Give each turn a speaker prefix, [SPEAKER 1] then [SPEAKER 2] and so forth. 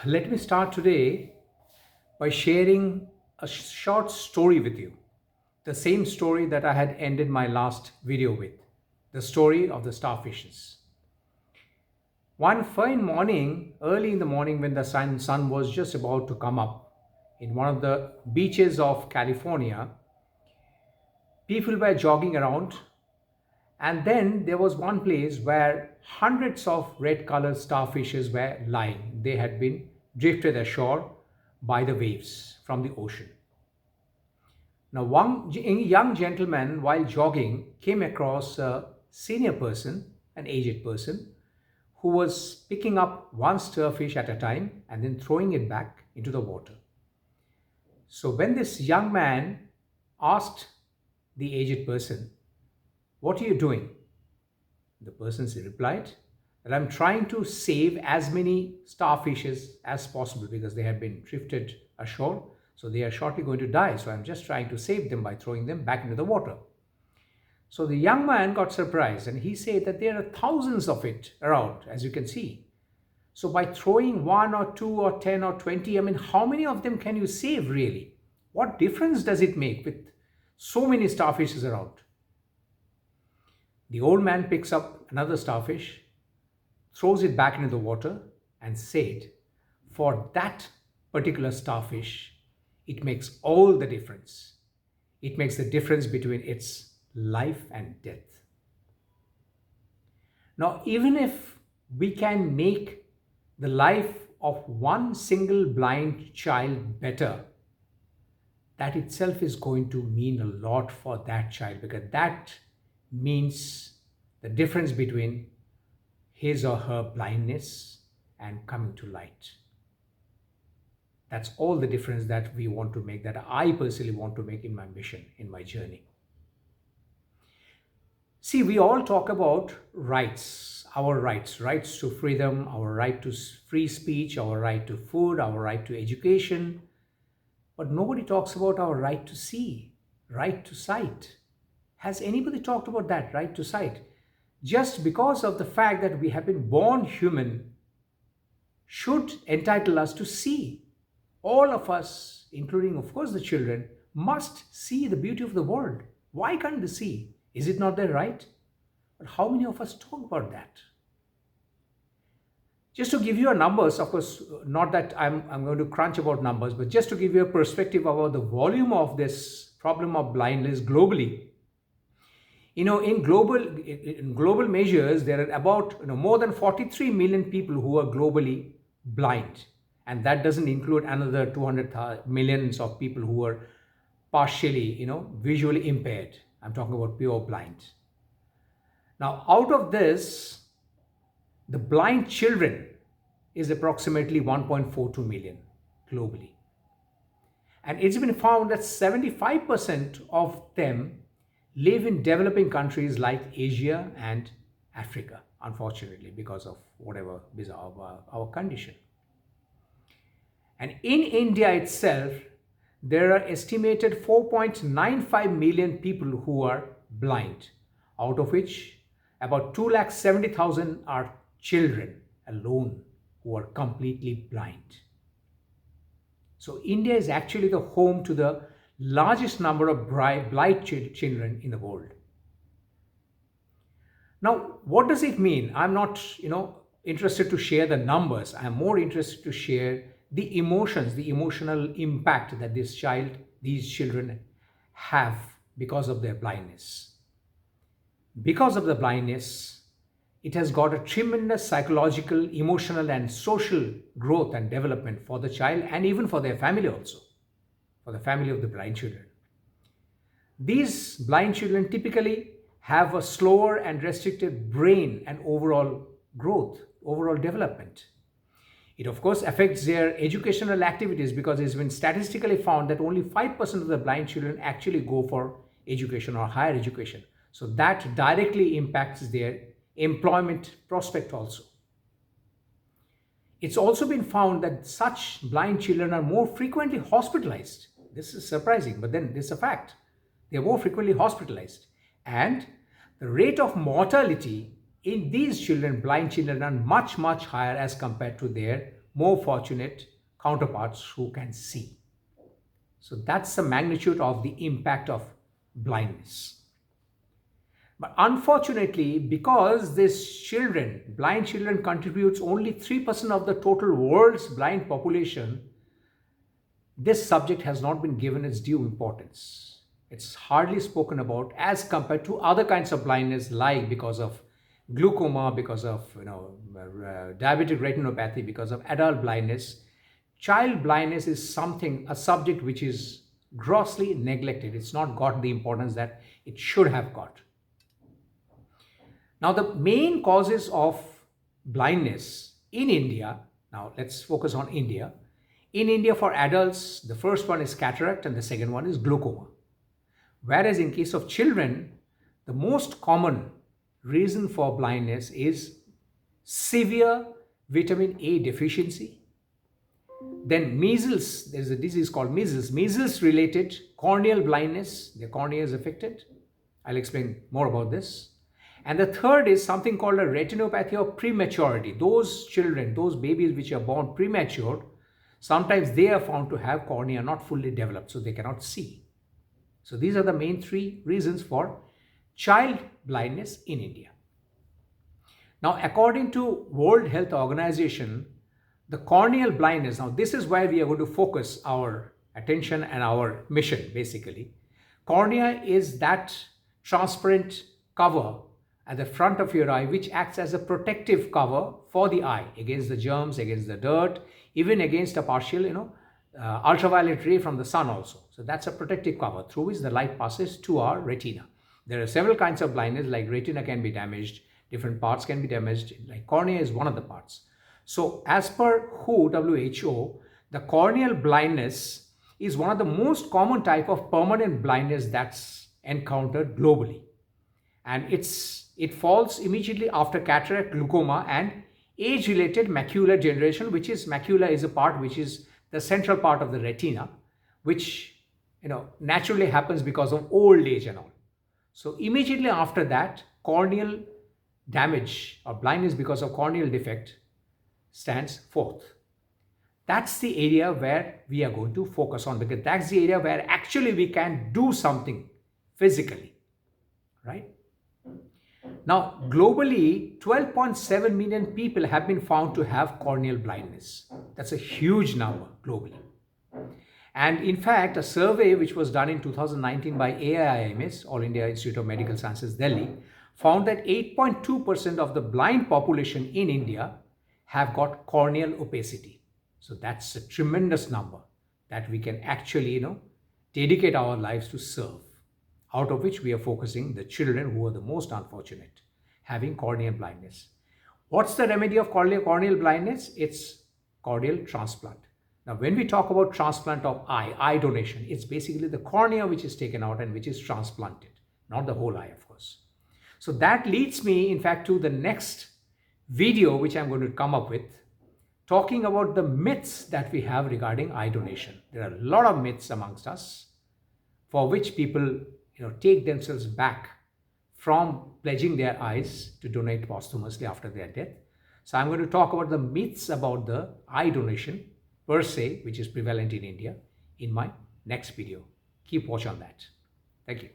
[SPEAKER 1] Let me start today by sharing a short story with you. The same story that I had ended my last video with, the story of the starfishes. One fine morning, early in the morning, when the sun was just about to come up, in one of the beaches of California, people were jogging around, and then there was one place where hundreds of red colored starfishes were lying. They had been drifted ashore by the waves from the ocean. Now, one young gentleman, while jogging, came across a senior person, an aged person, who was picking up one starfish at a time and then throwing it back into the water. So, when this young man asked the aged person, "What are you doing?" The person replied that I'm trying to save as many starfishes as possible because they have been drifted ashore. So they are shortly going to die. So I'm just trying to save them by throwing them back into the water. So the young man got surprised and he said that there are thousands of it around, as you can see. So by throwing one or two or 10 or 20, I mean, how many of them can you save really? What difference does it make with so many starfishes around? The old man picks up another starfish, throws it back into the water, and said, "For that particular starfish, it makes all the difference. It makes the difference between its life and death." Now, even if we can make the life of one single blind child better, that itself is going to mean a lot for that child because that means the difference between his or her blindness and coming to light. That's all the difference that we want to make, that I personally want to make in my mission, in my journey. See, we all talk about rights, our rights to freedom, our right to free speech, our right to food, our right to education. But nobody talks about our right to see, right to sight. Has anybody talked about that, right to sight? Just because of the fact that we have been born human should entitle us to see. All of us, including, of course, the children, must see the beauty of the world. Why can't they see? Is it not their right? But how many of us talk about that? Just to give you a numbers, of course, not that I'm going to crunch about numbers, but just to give you a perspective about the volume of this problem of blindness globally. In global measures, there are about more than 43 million people who are globally blind, and that doesn't include another 200 millions of people who are partially, visually impaired. I'm talking about pure blind. Now, out of this, the blind children is approximately 1.42 million globally. And it's been found that 75% of them live in developing countries like Asia and Africa, unfortunately, because of whatever bizarre our condition. And in India itself, there are estimated 4.95 million people who are blind, out of which about 270,000 are children alone who are completely blind. So India is actually the home to the largest number of blind children in the world. Now, what does it mean? I'm not, interested to share the numbers. I'm more interested to share the emotions, the emotional impact that these children have because of their blindness. Because of the blindness, it has got a tremendous psychological, emotional, and social growth and development for the child and even for their family also, for the family of the blind children. These blind children typically have a slower and restricted brain and overall growth, overall development. It, of course, affects their educational activities because it's been statistically found that only 5% of the blind children actually go for education or higher education. So that directly impacts their employment prospect also. It's also been found that such blind children are more frequently hospitalized. This is surprising, but then this is a fact. They are more frequently hospitalized. And the rate of mortality in these children, blind children, are much, much higher as compared to their more fortunate counterparts who can see. So that's the magnitude of the impact of blindness. But unfortunately, because blind children contributes only 3% of the total world's blind population, this subject has not been given its due importance. It's hardly spoken about as compared to other kinds of blindness, like because of glaucoma, because of diabetic retinopathy, because of adult blindness. Child blindness is a subject which is grossly neglected. It's not got the importance that it should have got. Now, the main causes of blindness in India, now let's focus on India. In India, for adults, the first one is cataract and the second one is glaucoma. Whereas in case of children, the most common reason for blindness is severe vitamin A deficiency. Then measles, there's a disease called measles related corneal blindness, the cornea is affected. I'll explain more about this. And the third is something called a retinopathy of prematurity. Those children, those babies which are born premature, sometimes they are found to have cornea not fully developed, so they cannot see. So these are the main three reasons for child blindness in India. Now, according to World Health Organization, the corneal blindness, now this is where we are going to focus our attention and our mission basically. Cornea is that transparent cover at the front of your eye which acts as a protective cover for the eye against the germs, against the dirt, even against a partial ultraviolet ray from the sun also. So that's a protective cover through which the light passes to our retina. There are several kinds of blindness, like retina can be damaged, different parts can be damaged, like cornea is one of the parts. So as per WHO, the corneal blindness is one of the most common type of permanent blindness that's encountered globally. And it falls immediately after cataract, glaucoma and age-related macular degeneration, which is macula is a part which is the central part of the retina, which naturally happens because of old age and all. So immediately after that, corneal damage or blindness because of corneal defect stands forth. That's the area where we are going to focus on, because that's the area where actually we can do something physically, right? Now, globally, 12.7 million people have been found to have corneal blindness. That's a huge number globally. And in fact, a survey which was done in 2019 by AIIMS, All India Institute of Medical Sciences, Delhi, found that 8.2% of the blind population in India have got corneal opacity. So that's a tremendous number that we can actually, dedicate our lives to serve, out of which we are focusing the children who are the most unfortunate, having corneal blindness. What's the remedy of corneal blindness? It's corneal transplant. Now, when we talk about transplant of eye donation, it's basically the cornea which is taken out and which is transplanted, not the whole eye, of course. So that leads me, in fact, to the next video which I'm going to come up with, talking about the myths that we have regarding eye donation. There are a lot of myths amongst us for which people take themselves back from pledging their eyes to donate posthumously after their death. So I'm going to talk about the myths about the eye donation per se, which is prevalent in India, in my next video. Keep watch on that. Thank you.